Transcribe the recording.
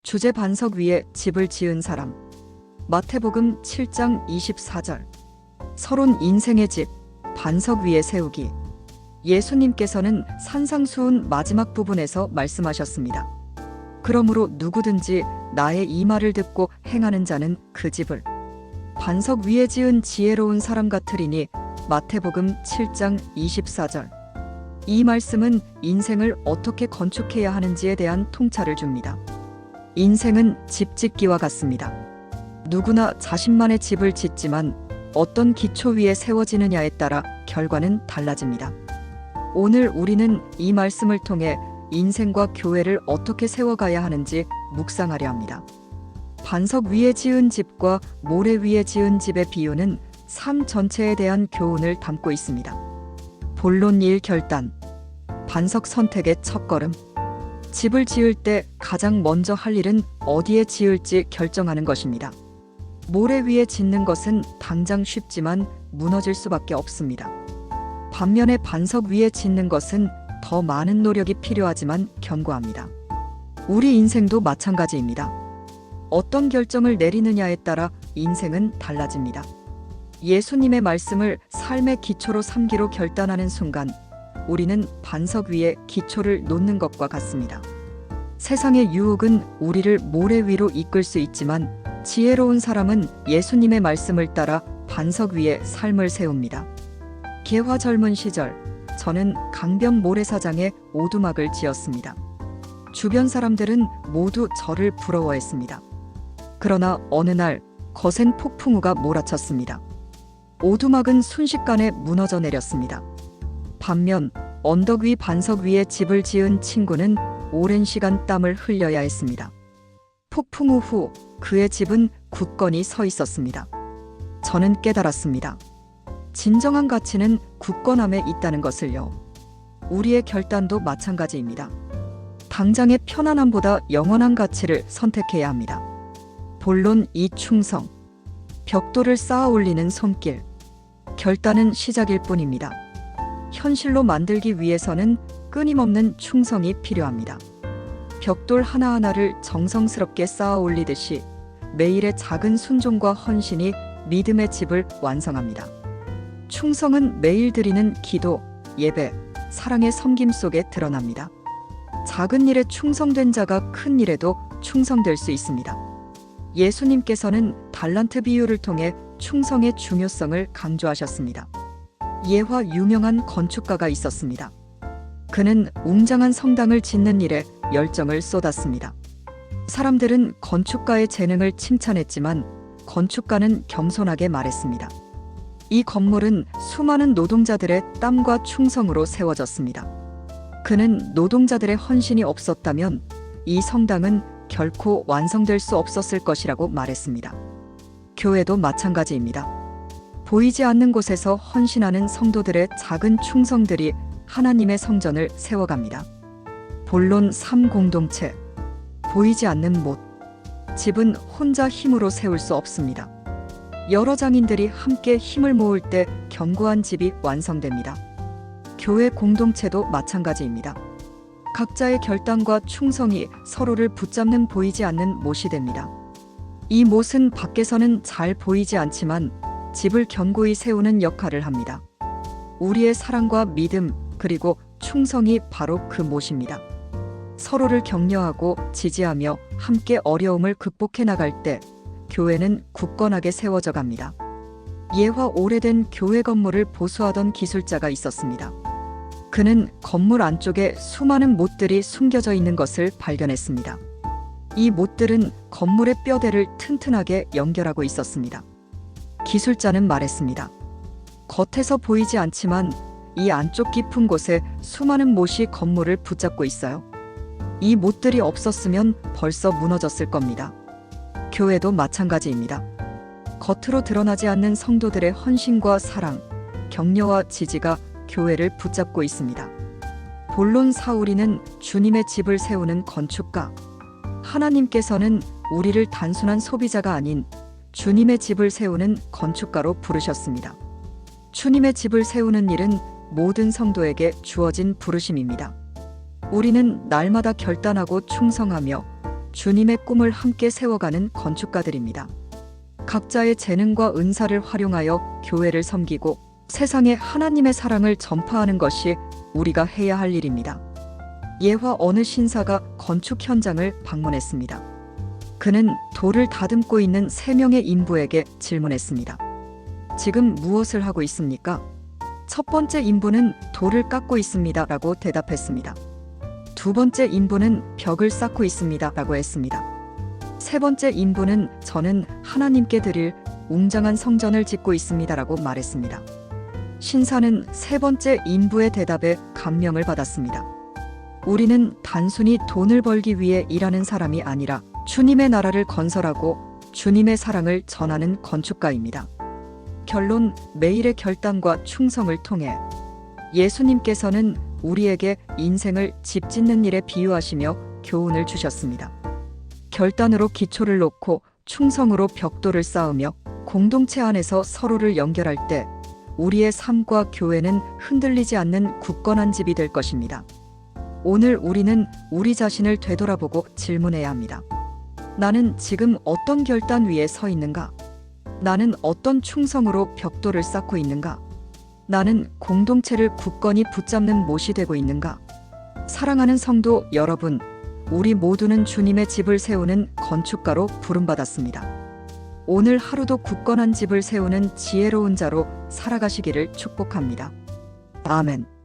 주제 반석 위에 집을 지은 사람. 마태복음 7장 24절. 서론 인생의 집, 반석 위에 세우기. 예수님께서는 산상수훈 마지막 부분에서 말씀하셨습니다. 그러므로 누구든지 나의 이 말을 듣고 행하는 자는 그 집을 반석 위에 지은 지혜로운 사람 같으리니. 마태복음 7장 24절. 이 말씀은 인생을 어떻게 건축해야 하는지에 대한 통찰을 줍니다. 인생은 집 짓기와 같습니다. 누구나 자신만의 집을 짓지만 어떤 기초 위에 세워지느냐에 따라 결과는 달라집니다. 오늘 우리는 이 말씀을 통해 인생과 교회를 어떻게 세워가야 하는지 묵상하려 합니다. 반석 위에 지은 집과 모래 위에 지은 집의 비유는 삶 전체에 대한 교훈을 담고 있습니다. 본론 1 결단. 반석 선택의 첫걸음. 집을 지을 때 가장 먼저 할 일은 어디에 지을지 결정하는 것입니다. 모래 위에 짓는 것은 당장 쉽지만 무너질 수밖에 없습니다. 반면에 반석 위에 짓는 것은 더 많은 노력이 필요하지만 견고합니다. 우리 인생도 마찬가지입니다. 어떤 결정을 내리느냐에 따라 인생은 달라집니다. 예수님의 말씀을 삶의 기초로 삼기로 결단하는 순간 우리는 반석 위에 기초를 놓는 것과 같습니다. 세상의 유혹은 우리를 모래 위로 이끌 수 있지만 지혜로운 사람은 예수님의 말씀을 따라 반석 위에 삶을 세웁니다. 개화 젊은 시절 저는 강변 모래사장에 오두막을 지었습니다. 주변 사람들은 모두 저를 부러워했습니다. 그러나 어느 날 거센 폭풍우가 몰아쳤습니다. 오두막은 순식간에 무너져 내렸습니다. 반면 언덕 위 반석 위에 집을 지은 친구는 오랜 시간 땀을 흘려야 했습니다. 폭풍우 후 그의 집은 굳건히 서 있었습니다. 저는 깨달았습니다. 진정한 가치는 굳건함에 있다는 것을요. 우리의 결단도 마찬가지입니다. 당장의 편안함보다 영원한 가치를 선택해야 합니다. 본론 2 충성. 벽돌을 쌓아 올리는 손길. 결단은 시작일 뿐입니다. 현실로 만들기 위해서는 끊임없는 충성이 필요합니다. 벽돌 하나하나를 정성스럽게 쌓아 올리듯이 매일의 작은 순종과 헌신이 믿음의 집을 완성합니다. 충성은 매일 드리는 기도, 예배, 사랑의 섬김 속에 드러납니다. 작은 일에 충성된 자가 큰 일에도 충성될 수 있습니다. 예수님께서는 달란트 비유를 통해 충성의 중요성을 강조하셨습니다. 예화 유명한 건축가가 있었습니다. 그는 웅장한 성당을 짓는 일에 열정을 쏟았습니다. 사람들은 건축가의 재능을 칭찬했지만 건축가는 겸손하게 말했습니다. 이 건물은 수많은 노동자들의 땀과 충성으로 세워졌습니다. 그는 노동자들의 헌신이 없었다면 이 성당은 결코 완성될 수 없었을 것이라고 말했습니다. 교회도 마찬가지입니다. 보이지 않는 곳에서 헌신하는 성도들의 작은 충성들이 하나님의 성전을 세워갑니다. 본론 3 공동체. 보이지 않는 못. 집은 혼자 힘으로 세울 수 없습니다. 여러 장인들이 함께 힘을 모을 때 견고한 집이 완성됩니다. 교회 공동체도 마찬가지입니다. 각자의 결단과 충성이 서로를 붙잡는 보이지 않는 못이 됩니다. 이 못은 밖에서는 잘 보이지 않지만 집을 견고히 세우는 역할을 합니다. 우리의 사랑과 믿음 그리고 충성이 바로 그 못입니다. 서로를 격려하고 지지하며 함께 어려움을 극복해 나갈 때 교회는 굳건하게 세워져 갑니다. 예화 오래된 교회 건물을 보수하던 기술자가 있었습니다. 그는 건물 안쪽에 수많은 못들이 숨겨져 있는 것을 발견했습니다. 이 못들은 건물의 뼈대를 튼튼하게 연결하고 있었습니다. 기술자는 말했습니다. 겉에서 보이지 않지만 이 안쪽 깊은 곳에 수많은 못이 건물을 붙잡고 있어요. 이 못들이 없었으면 벌써 무너졌을 겁니다. 교회도 마찬가지입니다. 겉으로 드러나지 않는 성도들의 헌신과 사랑, 격려와 지지가 교회를 붙잡고 있습니다. 본론 4 우리는 주님의 집을 세우는 건축가. 하나님께서는 우리를 단순한 소비자가 아닌 주님의 집을 세우는 건축가로 부르셨습니다. 주님의 집을 세우는 일은 모든 성도에게 주어진 부르심입니다. 우리는 날마다 결단하고 충성하며 주님의 꿈을 함께 세워가는 건축가들입니다. 각자의 재능과 은사를 활용하여 교회를 섬기고 세상에 하나님의 사랑을 전파하는 것이 우리가 해야 할 일입니다. 예화 어느 신사가 건축 현장을 방문했습니다. 그는 돌을 다듬고 있는 3명의 인부에게 질문했습니다. 지금 무엇을 하고 있습니까? 첫 번째 인부는 돌을 깎고 있습니다 라고 대답했습니다. 두 번째 인부는 벽을 쌓고 있습니다 라고 했습니다. 세 번째 인부는 저는 하나님께 드릴 웅장한 성전을 짓고 있습니다 라고 말했습니다. 신사는 세 번째 인부의 대답에 감명을 받았습니다. 우리는 단순히 돈을 벌기 위해 일하는 사람이 아니라 주님의 나라를 건설하고 주님의 사랑을 전하는 건축가입니다. 결론, 매일의 결단과 충성을 통해 예수님께서는 우리에게 인생을 집 짓는 일에 비유하시며 교훈을 주셨습니다. 결단으로 기초를 놓고 충성으로 벽돌을 쌓으며 공동체 안에서 서로를 연결할 때 우리의 삶과 교회는 흔들리지 않는 굳건한 집이 될 것입니다. 오늘 우리는 우리 자신을 되돌아보고 질문해야 합니다. 나는 지금 어떤 결단 위에 서 있는가? 나는 어떤 충성으로 벽돌을 쌓고 있는가? 나는 공동체를 굳건히 붙잡는 못이 되고 있는가? 사랑하는 성도 여러분, 우리 모두는 주님의 집을 세우는 건축가로 부름받았습니다. 오늘 하루도 굳건한 집을 세우는 지혜로운 자로 살아가시기를 축복합니다. 아멘.